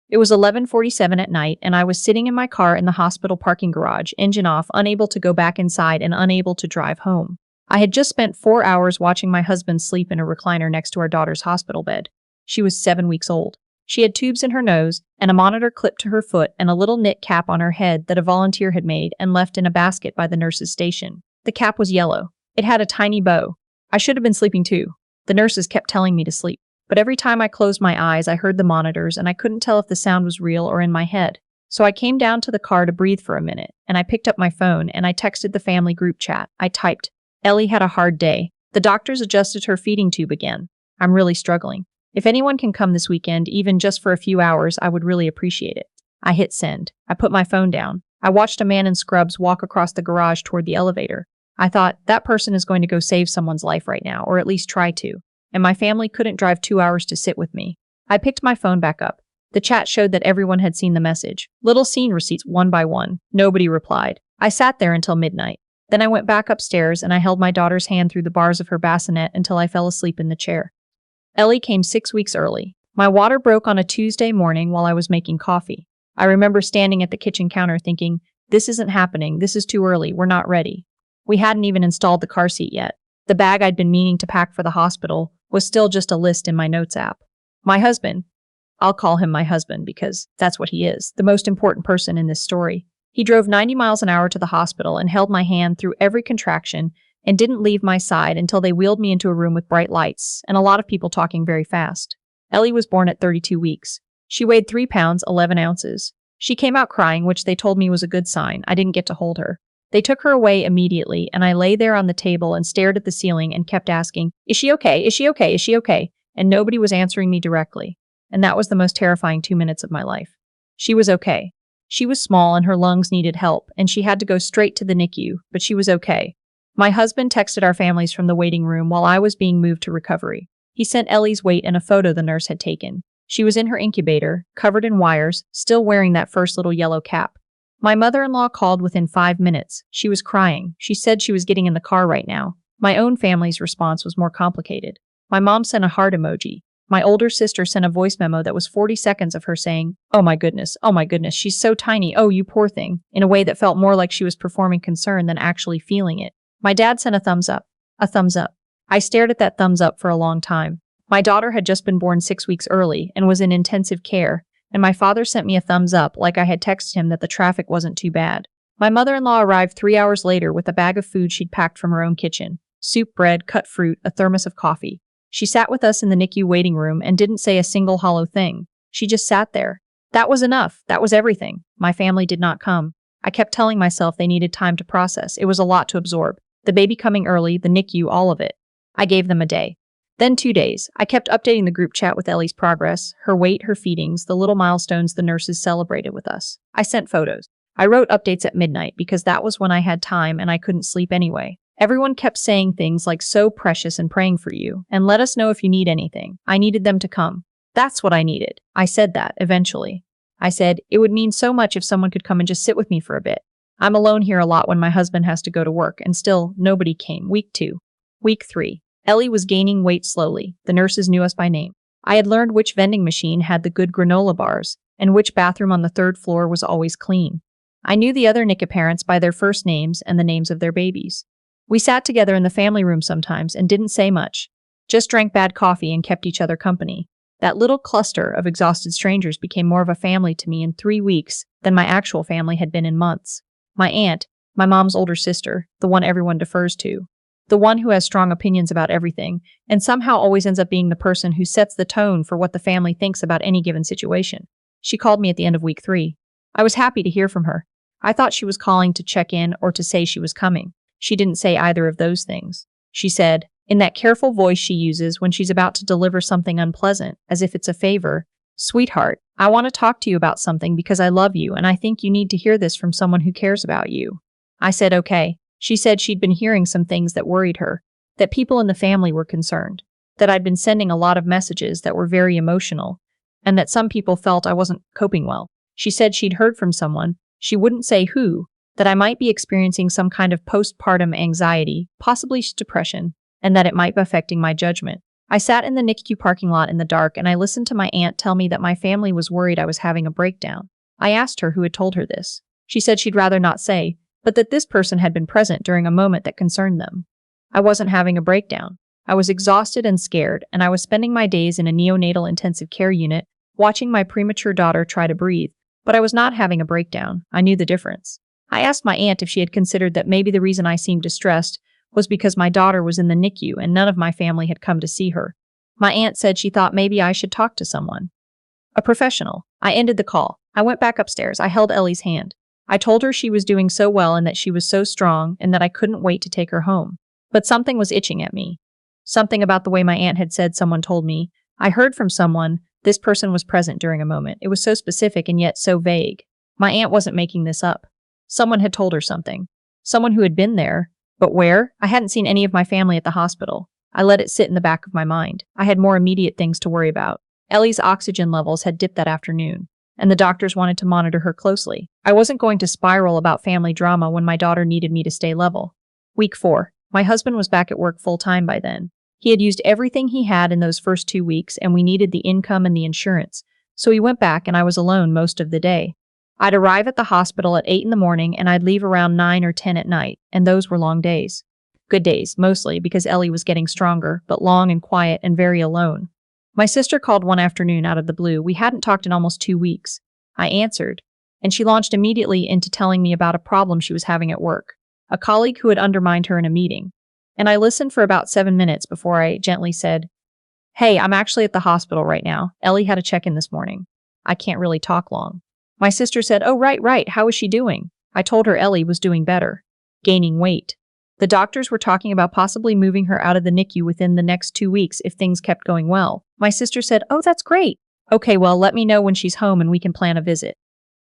It was 11:47 at night, and I was sitting in my car in the hospital parking garage, engine off, unable to go back inside and unable to drive home. I had just spent 4 hours watching my husband sleep in a recliner next to our daughter's hospital bed. She was 7 weeks old. She had tubes in her nose and a monitor clipped to her foot and a little knit cap on her head that a volunteer had made and left in a basket by the nurse's station. The cap was yellow. It had a tiny bow. I should have been sleeping too. The nurses kept telling me to sleep. But every time I closed my eyes, I heard the monitors, and I couldn't tell if the sound was real or in my head. So I came down to the car to breathe for a minute, and I picked up my phone, and I texted the family group chat. I typed, "Ellie had a hard day. The doctors adjusted her feeding tube again. I'm really struggling. If anyone can come this weekend, even just for a few hours, I would really appreciate it." I hit send. I put my phone down. I watched a man in scrubs walk across the garage toward the elevator. I thought, that person is going to go save someone's life right now, or at least try to. And my family couldn't drive 2 hours to sit with me. I picked my phone back up. The chat showed that everyone had seen the message. Little scene receipts one by one. Nobody replied. I sat there until midnight. Then I went back upstairs and I held my daughter's hand through the bars of her bassinet until I fell asleep in the chair. Ellie came 6 weeks early. My water broke on a Tuesday morning while I was making coffee. I remember standing at the kitchen counter thinking, this isn't happening, this is too early, we're not ready. We hadn't even installed the car seat yet. The bag I'd been meaning to pack for the hospital was still just a list in my notes app. My husband, I'll call him my husband because that's what he is, the most important person in this story. He drove 90 miles an hour to the hospital and held my hand through every contraction and didn't leave my side until they wheeled me into a room with bright lights and a lot of people talking very fast. Ellie was born at 32 weeks. She weighed 3 pounds, 11 ounces. She came out crying, which they told me was a good sign. I didn't get to hold her. They took her away immediately, and I lay there on the table and stared at the ceiling and kept asking, "Is she okay? Is she okay? Is she okay?" And nobody was answering me directly. And that was the most terrifying 2 minutes of my life. She was okay. She was small and her lungs needed help, and she had to go straight to the NICU, but she was okay. My husband texted our families from the waiting room while I was being moved to recovery. He sent Ellie's weight and a photo the nurse had taken. She was in her incubator, covered in wires, still wearing that first little yellow cap. My mother-in-law called within 5 minutes. She was crying. She said she was getting in the car right now. My own family's response was more complicated. My mom sent a heart emoji. My older sister sent a voice memo that was 40 seconds of her saying, oh my goodness, she's so tiny, oh you poor thing," in a way that felt more like she was performing concern than actually feeling it. My dad sent a thumbs up. A thumbs up. I stared at that thumbs up for a long time. My daughter had just been born 6 weeks early and was in intensive care, and my father sent me a thumbs up like I had texted him that the traffic wasn't too bad. My mother-in-law arrived 3 hours later with a bag of food she'd packed from her own kitchen. Soup, bread, cut fruit, a thermos of coffee. She sat with us in the NICU waiting room and didn't say a single hollow thing. She just sat there. That was enough. That was everything. My family did not come. I kept telling myself they needed time to process. It was a lot to absorb. The baby coming early, the NICU, all of it. I gave them a day. Then 2 days. I kept updating the group chat with Ellie's progress, her weight, her feedings, the little milestones the nurses celebrated with us. I sent photos. I wrote updates at midnight because that was when I had time and I couldn't sleep anyway. Everyone kept saying things like "so precious" and "praying for you," and "let us know if you need anything." I needed them to come. That's what I needed. I said that, eventually. I said, it would mean so much if someone could come and just sit with me for a bit. I'm alone here a lot when my husband has to go to work, and still, nobody came. Week 2. Week 3. Ellie was gaining weight slowly. The nurses knew us by name. I had learned which vending machine had the good granola bars, and which bathroom on the 3rd floor was always clean. I knew the other NICU parents by their first names and the names of their babies. We sat together in the family room sometimes and didn't say much, just drank bad coffee and kept each other company. That little cluster of exhausted strangers became more of a family to me in 3 weeks than my actual family had been in months. My aunt, my mom's older sister, the one everyone defers to, the one who has strong opinions about everything, and somehow always ends up being the person who sets the tone for what the family thinks about any given situation. She called me at the end of week 3. I was happy to hear from her. I thought she was calling to check in or to say she was coming. She didn't say either of those things. She said, in that careful voice she uses when she's about to deliver something unpleasant, as if it's a favor, "Sweetheart, I want to talk to you about something because I love you and I think you need to hear this from someone who cares about you." I said, okay. She said she'd been hearing some things that worried her, that people in the family were concerned, that I'd been sending a lot of messages that were very emotional, and that some people felt I wasn't coping well. She said she'd heard from someone, she wouldn't say who, that I might be experiencing some kind of postpartum anxiety, possibly depression, and that it might be affecting my judgment. I sat in the NICU parking lot in the dark and I listened to my aunt tell me that my family was worried I was having a breakdown. I asked her who had told her this. She said she'd rather not say, but that this person had been present during a moment that concerned them. I wasn't having a breakdown. I was exhausted and scared, and I was spending my days in a neonatal intensive care unit, watching my premature daughter try to breathe, but I was not having a breakdown. I knew the difference. I asked my aunt if she had considered that maybe the reason I seemed distressed was because my daughter was in the NICU and none of my family had come to see her. My aunt said she thought maybe I should talk to someone. A professional. I ended the call. I went back upstairs. I held Ellie's hand. I told her she was doing so well and that she was so strong and that I couldn't wait to take her home. But something was itching at me. Something about the way my aunt had said someone told me. I heard from someone, this person was present during a moment. It was so specific and yet so vague. My aunt wasn't making this up. Someone had told her something. Someone who had been there. But where? I hadn't seen any of my family at the hospital. I let it sit in the back of my mind. I had more immediate things to worry about. Ellie's oxygen levels had dipped that afternoon, and the doctors wanted to monitor her closely. I wasn't going to spiral about family drama when my daughter needed me to stay level. Week 4. My husband was back at work full-time by then. He had used everything he had in those first 2 weeks, and we needed the income and the insurance, so he went back and I was alone most of the day. I'd arrive at the hospital at 8 in the morning and I'd leave around 9 or 10 at night, and those were long days. Good days, mostly, because Ellie was getting stronger, but long and quiet and very alone. My sister called one afternoon out of the blue. We hadn't talked in almost 2 weeks. I answered, and she launched immediately into telling me about a problem she was having at work, a colleague who had undermined her in a meeting. And I listened for about 7 minutes before I gently said, "Hey, I'm actually at the hospital right now. Ellie had a check-in this morning. I can't really talk long." My sister said, "Oh, right. How is she doing?" I told her Ellie was doing better, gaining weight. The doctors were talking about possibly moving her out of the NICU within the next 2 weeks if things kept going well. My sister said, "Oh, that's great. Okay, well, let me know when she's home and we can plan a visit."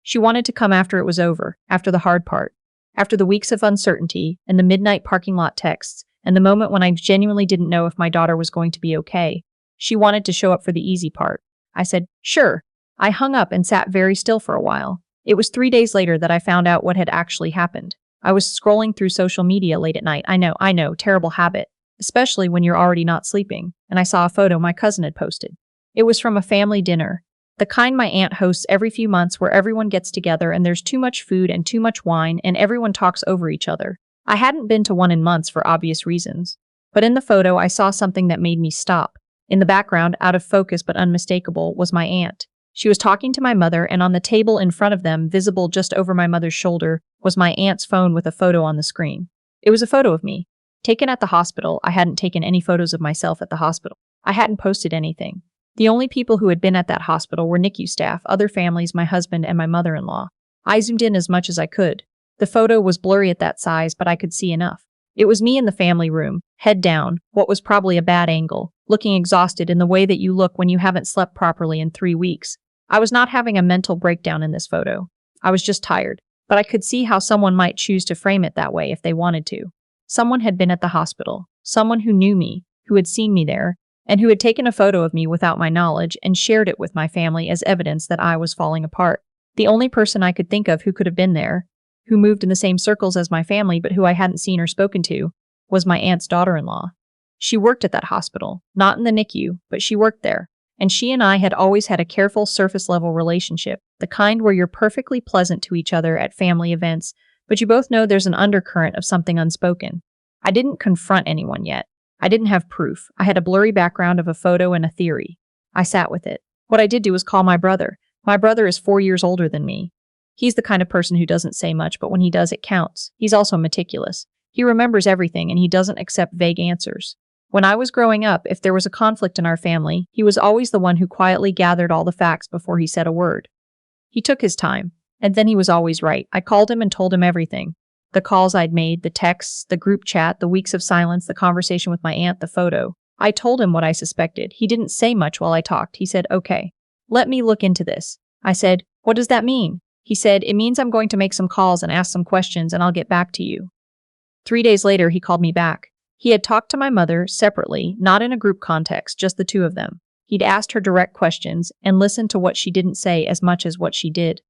She wanted to come after it was over, after the hard part, after the weeks of uncertainty and the midnight parking lot texts, and the moment when I genuinely didn't know if my daughter was going to be okay. She wanted to show up for the easy part. I said, "Sure." I hung up and sat very still for a while. It was 3 days later that I found out what had actually happened. I was scrolling through social media late at night. I know, terrible habit, especially when you're already not sleeping, and I saw a photo my cousin had posted. It was from a family dinner, the kind my aunt hosts every few months where everyone gets together and there's too much food and too much wine and everyone talks over each other. I hadn't been to one in months for obvious reasons, but in the photo I saw something that made me stop. In the background, out of focus but unmistakable, was my aunt. She was talking to my mother, and on the table in front of them, visible just over my mother's shoulder, was my aunt's phone with a photo on the screen. It was a photo of me, taken at the hospital. I hadn't taken any photos of myself at the hospital. I hadn't posted anything. The only people who had been at that hospital were NICU staff, other families, my husband, and my mother-in-law. I zoomed in as much as I could. The photo was blurry at that size, but I could see enough. It was me in the family room, head down, what was probably a bad angle, looking exhausted in the way that you look when you haven't slept properly in 3 weeks. I was not having a mental breakdown in this photo. I was just tired, but I could see how someone might choose to frame it that way if they wanted to. Someone had been at the hospital, someone who knew me, who had seen me there, and who had taken a photo of me without my knowledge and shared it with my family as evidence that I was falling apart. The only person I could think of who could have been there, who moved in the same circles as my family but who I hadn't seen or spoken to, was my aunt's daughter-in-law. She worked at that hospital, not in the NICU, but she worked there. And she and I had always had a careful surface-level relationship, the kind where you're perfectly pleasant to each other at family events, but you both know there's an undercurrent of something unspoken. I didn't confront anyone yet. I didn't have proof. I had a blurry background of a photo and a theory. I sat with it. What I did do was call my brother. My brother is 4 years older than me. He's the kind of person who doesn't say much, but when he does, it counts. He's also meticulous. He remembers everything, and he doesn't accept vague answers. When I was growing up, if there was a conflict in our family, he was always the one who quietly gathered all the facts before he said a word. He took his time, and then he was always right. I called him and told him everything. The calls I'd made, the texts, the group chat, the weeks of silence, the conversation with my aunt, the photo. I told him what I suspected. He didn't say much while I talked. He said, "Okay, let me look into this." I said, "What does that mean?" He said, "It means I'm going to make some calls and ask some questions and I'll get back to you." 3 days later, he called me back. He had talked to my mother separately, not in a group context, just the two of them. He'd asked her direct questions and listened to what she didn't say as much as what she did.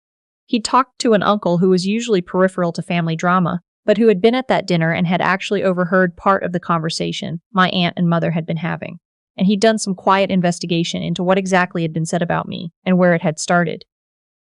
He'd talked to an uncle who was usually peripheral to family drama, but who had been at that dinner and had actually overheard part of the conversation my aunt and mother had been having. and he'd done some quiet investigation into what exactly had been said about me and where it had started.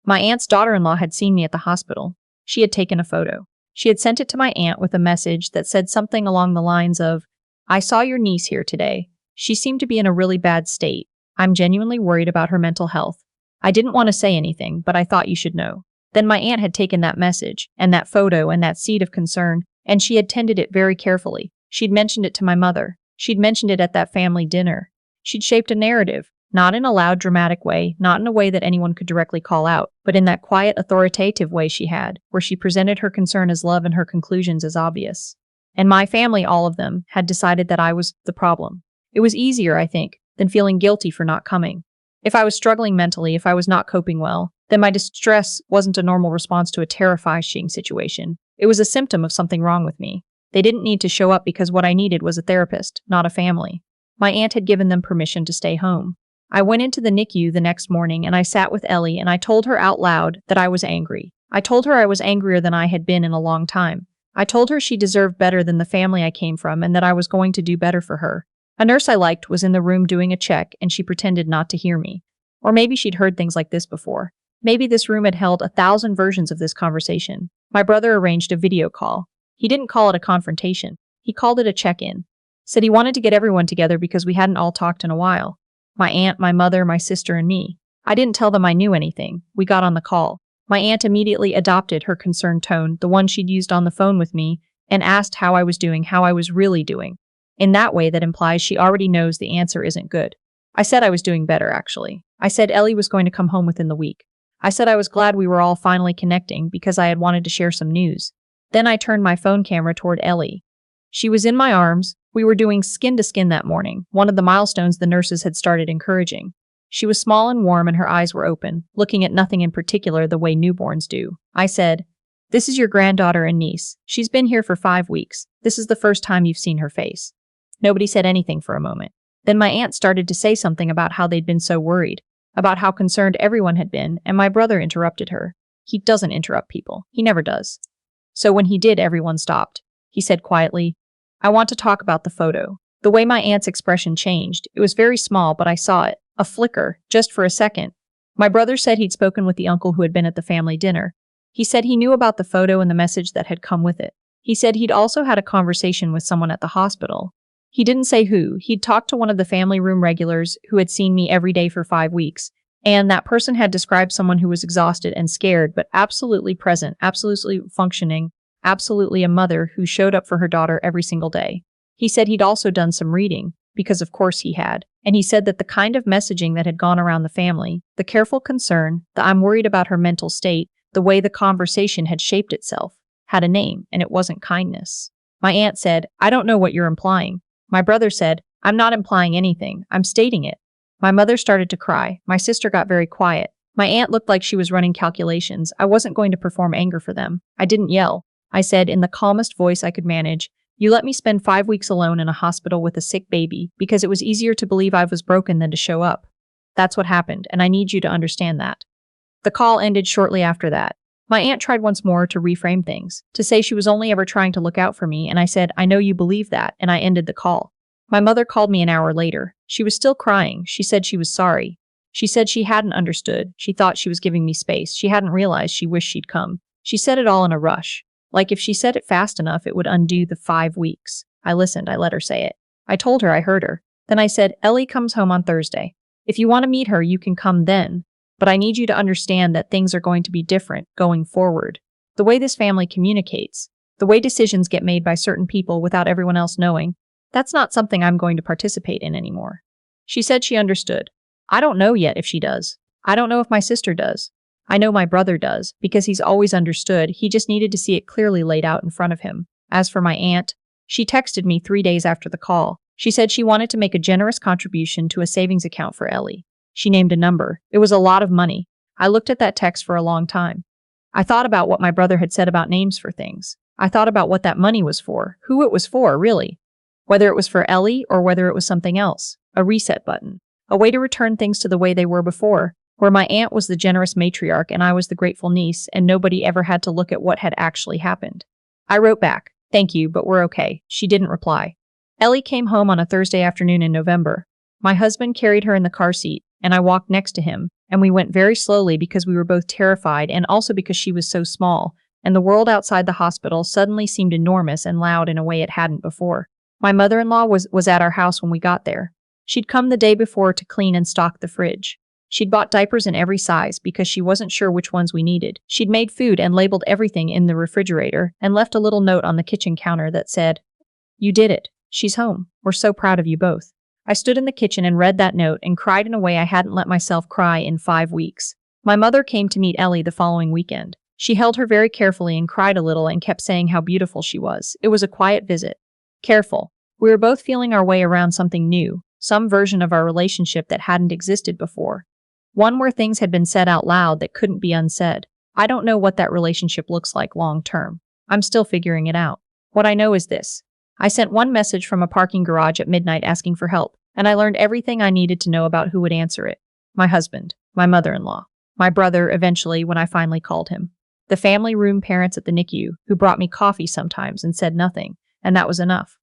My aunt's daughter-in-law had seen me at the hospital. She had taken a photo. She had sent it to my aunt with a message that said something along the lines of, "I saw your niece here today. She seemed to be in a really bad state. I'm genuinely worried about her mental health. I didn't want to say anything, but I thought you should know." Then my aunt had taken that message, and that photo, and that seed of concern, and she had tended it very carefully. She'd mentioned it to my mother. She'd mentioned it at that family dinner. She'd shaped a narrative, not in a loud, dramatic way, not in a way that anyone could directly call out, but in that quiet, authoritative way she had, where she presented her concern as love and her conclusions as obvious. And my family, all of them, had decided that I was the problem. It was easier, I think, than feeling guilty for not coming. If I was struggling mentally, if I was not coping well, then my distress wasn't a normal response to a terrifying situation. It was a symptom of something wrong with me. They didn't need to show up because what I needed was a therapist, not a family. My aunt had given them permission to stay home. I went into the NICU the next morning and I sat with Ellie and I told her out loud that I was angry. I told her I was angrier than I had been in a long time. I told her she deserved better than the family I came from and that I was going to do better for her. A nurse I liked was in the room doing a check and she pretended not to hear me. Or maybe she'd heard things like this before. Maybe this room had held 1,000 versions of this conversation. My brother arranged a video call. He didn't call it a confrontation. He called it a check-in. Said he wanted to get everyone together because we hadn't all talked in a while. My aunt, my mother, my sister, and me. I didn't tell them I knew anything. We got on the call. My aunt immediately adopted her concerned tone, the one she'd used on the phone with me, and asked how I was doing, how I was really doing. In that way that implies she already knows the answer isn't good. I said I was doing better, actually. I said Ellie was going to come home within the week. I said I was glad we were all finally connecting because I had wanted to share some news. Then I turned my phone camera toward Ellie. She was in my arms. We were doing skin to skin that morning, one of the milestones the nurses had started encouraging. She was small and warm and her eyes were open, looking at nothing in particular the way newborns do. I said, "This is your granddaughter and niece. She's been here for 5 weeks. This is the first time you've seen her face." Nobody said anything for a moment. Then my aunt started to say something about how they'd been so worried, about how concerned everyone had been, and my brother interrupted her. He doesn't interrupt people. He never does. So when he did, everyone stopped. He said quietly, "I want to talk about the photo." The way my aunt's expression changed, it was very small, but I saw it. A flicker, just for a second. My brother said he'd spoken with the uncle who had been at the family dinner. He said he knew about the photo and the message that had come with it. He said he'd also had a conversation with someone at the hospital. He didn't say who. He'd talked to one of the family room regulars who had seen me every day for 5 weeks, and that person had described someone who was exhausted and scared, but absolutely present, absolutely functioning, absolutely a mother who showed up for her daughter every single day. He said he'd also done some reading, because of course he had, and he said that the kind of messaging that had gone around the family, the careful concern, the "I'm worried about her mental state," the way the conversation had shaped itself, had a name, and it wasn't kindness. My aunt said, "I don't know what you're implying." My brother said, "I'm not implying anything, I'm stating it." My mother started to cry. My sister got very quiet. My aunt looked like she was running calculations. I wasn't going to perform anger for them. I didn't yell. I said, in the calmest voice I could manage, "You let me spend 5 weeks alone in a hospital with a sick baby because it was easier to believe I was broken than to show up. That's what happened, and I need you to understand that." The call ended shortly after that. My aunt tried once more to reframe things, to say she was only ever trying to look out for me, and I said, "I know you believe that," and I ended the call. My mother called me an hour later. She was still crying. She said she was sorry. She said she hadn't understood. She thought she was giving me space. She hadn't realized she wished she'd come. She said it all in a rush. Like if she said it fast enough, it would undo the 5 weeks. I listened. I let her say it. I told her I heard her. Then I said, "Ellie comes home on Thursday. If you want to meet her, you can come then. But I need you to understand that things are going to be different going forward. The way this family communicates, the way decisions get made by certain people without everyone else knowing, that's not something I'm going to participate in anymore." She said she understood. I don't know yet if she does. I don't know if my sister does. I know my brother does, because he's always understood. He just needed to see it clearly laid out in front of him. As for my aunt, she texted me 3 days after the call. She said she wanted to make a generous contribution to a savings account for Ellie. She named a number. It was a lot of money. I looked at that text for a long time. I thought about what my brother had said about names for things. I thought about what that money was for, who it was for, really. Whether it was for Ellie or whether it was something else. A reset button. A way to return things to the way they were before, where my aunt was the generous matriarch and I was the grateful niece, and nobody ever had to look at what had actually happened. I wrote back, "Thank you, but we're okay." She didn't reply. Ellie came home on a Thursday afternoon in November. My husband carried her in the car seat, and I walked next to him, and we went very slowly because we were both terrified and also because she was so small, and the world outside the hospital suddenly seemed enormous and loud in a way it hadn't before. My mother-in-law was at our house when we got there. She'd come the day before to clean and stock the fridge. She'd bought diapers in every size because she wasn't sure which ones we needed. She'd made food and labeled everything in the refrigerator and left a little note on the kitchen counter that said, "You did it. She's home. We're so proud of you both." I stood in the kitchen and read that note and cried in a way I hadn't let myself cry in 5 weeks. My mother came to meet Ellie the following weekend. She held her very carefully and cried a little and kept saying how beautiful she was. It was a quiet visit. Careful. We were both feeling our way around something new, some version of our relationship that hadn't existed before. One where things had been said out loud that couldn't be unsaid. I don't know what that relationship looks like long term. I'm still figuring it out. What I know is this. I sent one message from a parking garage at midnight asking for help, and I learned everything I needed to know about who would answer it. My husband, my mother-in-law, my brother eventually when I finally called him, the family room parents at the NICU who brought me coffee sometimes and said nothing, and that was enough.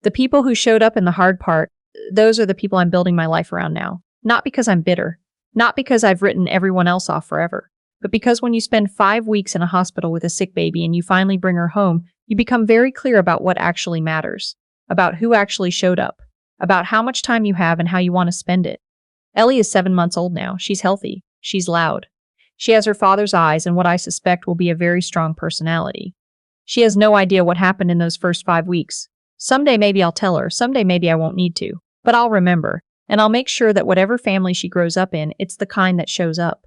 The people who showed up in the hard part, those are the people I'm building my life around now. Not because I'm bitter, not because I've written everyone else off forever, but because when you spend 5 weeks in a hospital with a sick baby and you finally bring her home, you become very clear about what actually matters, about who actually showed up, about how much time you have and how you want to spend it. Ellie is 7 months old now. She's healthy. She's loud. She has her father's eyes and what I suspect will be a very strong personality. She has no idea what happened in those first 5 weeks. Someday maybe I'll tell her, someday maybe I won't need to, but I'll remember, and I'll make sure that whatever family she grows up in, it's the kind that shows up.